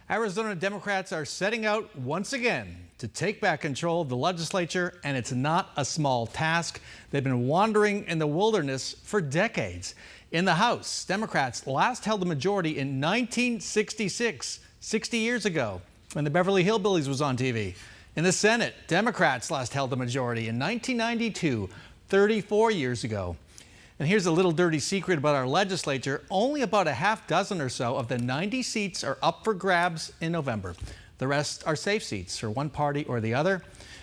Arizona Democrats are setting out once again to take back control of the legislature, and it's not a small task. They've been wandering in the wilderness for decades. In the House, Democrats last held the majority in 1966, 60 years ago, when the Beverly Hillbillies was on TV. In the Senate, Democrats last held the majority in 1992, 34 years ago. And here's a little dirty secret about our legislature. Only about a half dozen or so of the 90 seats are up for grabs in November. The rest are safe seats for one party or the other.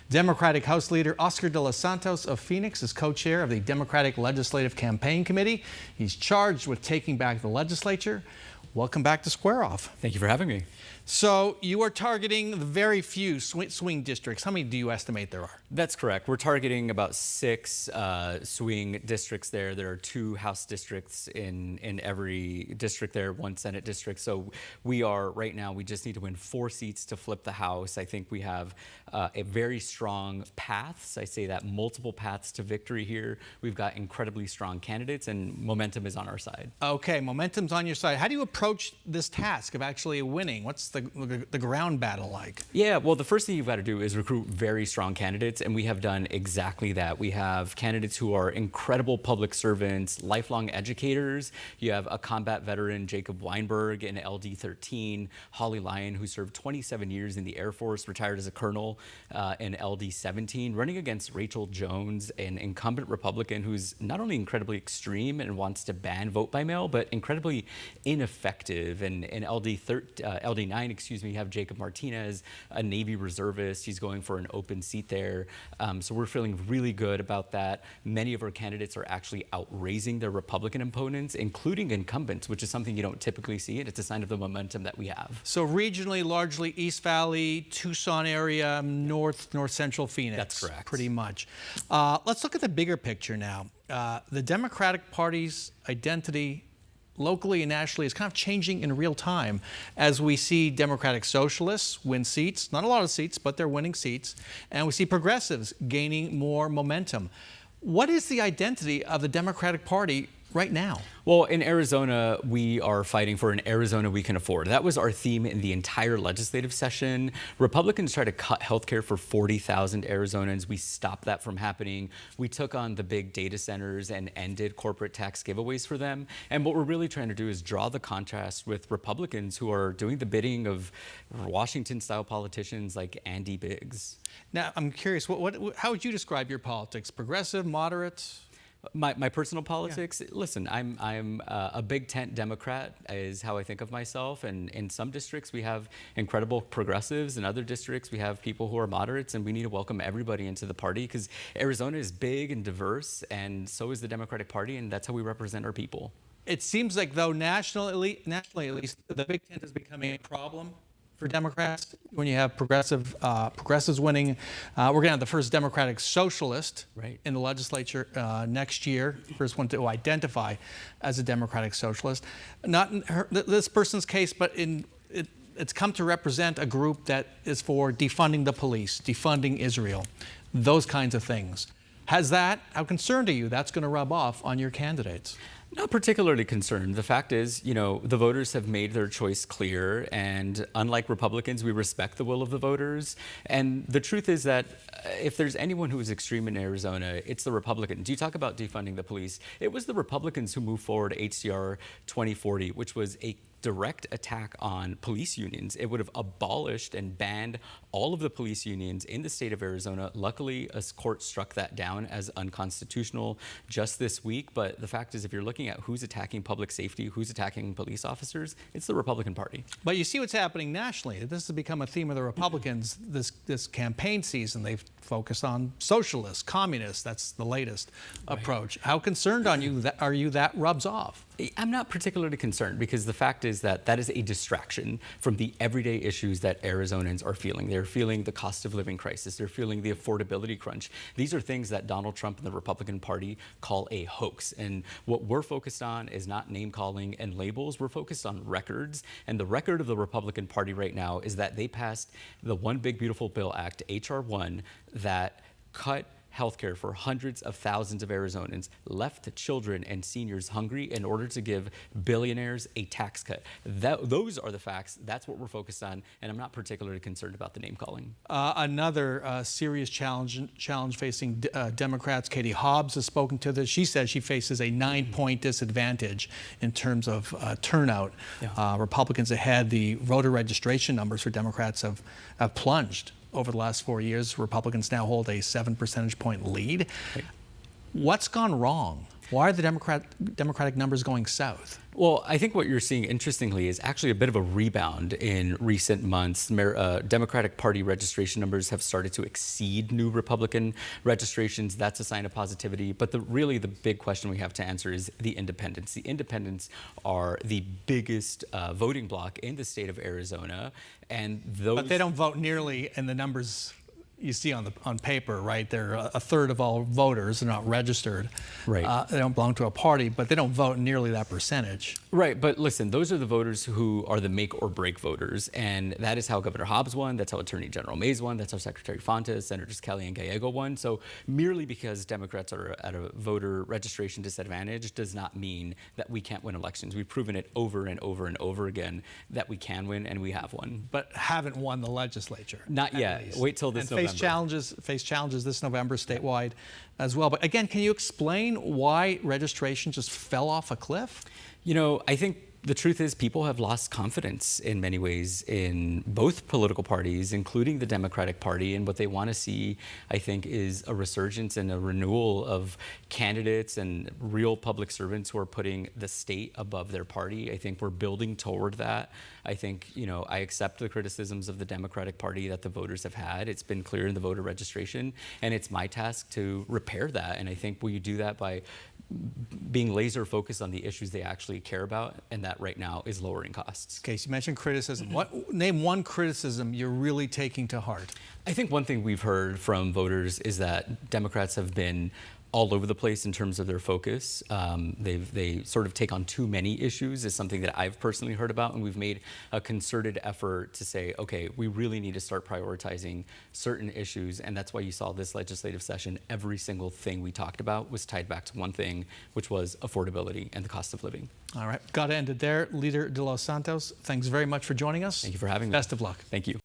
Democratic House Leader Oscar de los Santos of Phoenix is co-chair of the Democratic Legislative Campaign Committee. He's charged with taking back the legislature. Welcome back to Square Off. Thank you for having me. So you are targeting the very few swing districts. How many do you estimate there are? That's correct. We're targeting about 6 swing districts there. There are 2 House districts in every district there, 1 Senate district. So we are, right now, we just need to win 4 seats to flip the House. I think we have a very strong paths. I say that multiple paths to victory here. We've got incredibly strong candidates and momentum is on our side. Okay, momentum's on your side. How do you approach this task of actually winning? What's the ground battle like? Yeah, well, the first thing you've got to do is recruit very strong candidates, and we have done exactly that. We have candidates who are incredible public servants, lifelong educators. You have a combat veteran, Jacob Weinberg, in LD-13, Holly Lyon, who served 27 years in the Air Force, retired as a colonel in LD-17, running against Rachel Jones, an incumbent Republican who's not only incredibly extreme and wants to ban vote by mail, but incredibly ineffective. And in LD-9, you have Jacob Martinez, a Navy reservist. He's going for an open seat there. So we're feeling really good about that. Many of our candidates are actually outraising their Republican opponents, including incumbents, which is something you don't typically see, and it's a sign of the momentum that we have. So regionally, largely East Valley, Tucson area, north central Phoenix. That's correct. Pretty much. Let's look at the bigger picture now. The Democratic Party's identity locally and nationally is kind of changing in real time as we see Democratic Socialists win seats, not a lot of seats, but they're winning seats, and we see progressives gaining more momentum. What is the identity of the Democratic Party right now? Well, in Arizona, we are fighting for an Arizona we can afford. That was our theme in the entire legislative session. Republicans tried to cut healthcare for 40,000 Arizonans. We stopped that from happening. We took on the big data centers and ended corporate tax giveaways for them. And what we're really trying to do is draw the contrast with Republicans who are doing the bidding of Washington-style politicians like Andy Biggs. Now, I'm curious, how would you describe your politics? Progressive, moderate? My personal politics, yeah. Listen, I'm a big tent Democrat is how I think of myself, and in some districts we have incredible progressives, in other districts we have people who are moderates, and we need to welcome everybody into the party because Arizona is big and diverse, and so is the Democratic Party, and that's how we represent our people. It seems like, though, nationally at least, the big tent is becoming a problem for Democrats when you have progressives winning. We're going to have the first Democratic Socialist in the legislature next year, first one to identify as a Democratic Socialist. Not in this person's case, but it's come to represent a group that is for defunding the police, defunding Israel, those kinds of things. How concerned are you that's going to rub off on your candidates? Not particularly concerned. The fact is, the voters have made their choice clear, and unlike Republicans, we respect the will of the voters. And the truth is that if there's anyone who is extreme in Arizona, it's the Republicans. You talk about defunding the police. It was the Republicans who moved forward HCR 2040, which was a direct attack on police unions. It would have abolished and banned all of the police unions in the state of Arizona. Luckily, a court struck that down as unconstitutional just this week. But the fact is, if you're looking at who's attacking public safety, who's attacking police officers, it's the Republican Party. But you see what's happening nationally. This has become a theme of the Republicans this campaign season. They've focused on socialists, communists. That's the latest approach. How concerned are you that rubs off? I'm not particularly concerned because the fact is that is a distraction from the everyday issues that Arizonans are feeling. They're feeling the cost of living crisis. They're feeling the affordability crunch. These are things that Donald Trump and the Republican Party call a hoax. And what we're focused on is not name calling and labels. We're focused on records. And the record of the Republican Party right now is that they passed the One Big Beautiful Bill Act, HR 1, that cut healthcare for hundreds of thousands of Arizonans, left children and seniors hungry in order to give billionaires a tax cut. Those are the facts. That's what we're focused on, and I'm not particularly concerned about the name calling. Another serious challenge facing Democrats. Katie Hobbs has spoken to this. She says she faces a 9-point disadvantage in terms of turnout. Yeah. Republicans ahead. The voter registration numbers for Democrats have plunged over the last 4 years. Republicans now hold a 7 percentage point lead. Right. What's gone wrong? Why are the Democratic numbers going south? Well, I think what you're seeing, interestingly, is actually a bit of a rebound in recent months. Democratic Party registration numbers have started to exceed new Republican registrations. That's a sign of positivity. But really the big question we have to answer is the independents. The independents are the biggest voting bloc in the state of Arizona. But they don't vote nearly in the numbers you see on paper, right? They're a third of all voters. They're not registered. Right. They don't belong to a party, but they don't vote nearly that percentage. Right. But listen, those are the voters who are the make or break voters. And that is how Governor Hobbs won. That's how Attorney General Mays won. That's how Secretary Fontes, Senators Kelly and Gallego won. So merely because Democrats are at a voter registration disadvantage does not mean that we can't win elections. We've proven it over and over and over again that we can win, and we have won. But haven't won the legislature. Not yet. Wait till this November. Face challenges this November statewide as well. But again, can you explain why registration just fell off a cliff? You know, I think the truth is people have lost confidence in many ways in both political parties, including the Democratic Party. And what they want to see, I think, is a resurgence and a renewal of candidates and real public servants who are putting the state above their party. I think we're building toward that. I think, you know, I accept the criticisms of the Democratic Party that the voters have had. It's been clear in the voter registration, and it's my task to repair that. And I think we do that by being laser focused on the issues they actually care about, and that right now is lowering costs. Okay, so you mentioned criticism. Name one criticism you're really taking to heart. I think one thing we've heard from voters is that Democrats have been all over the place in terms of their focus. They sort of take on too many issues is something that I've personally heard about, and we've made a concerted effort to say, okay, we really need to start prioritizing certain issues, and that's why you saw this legislative session, every single thing we talked about was tied back to one thing, which was affordability and the cost of living. All right, got to end it there. Leader De Los Santos, thanks very much for joining us. Thank you for having me. Best of luck. Thank you.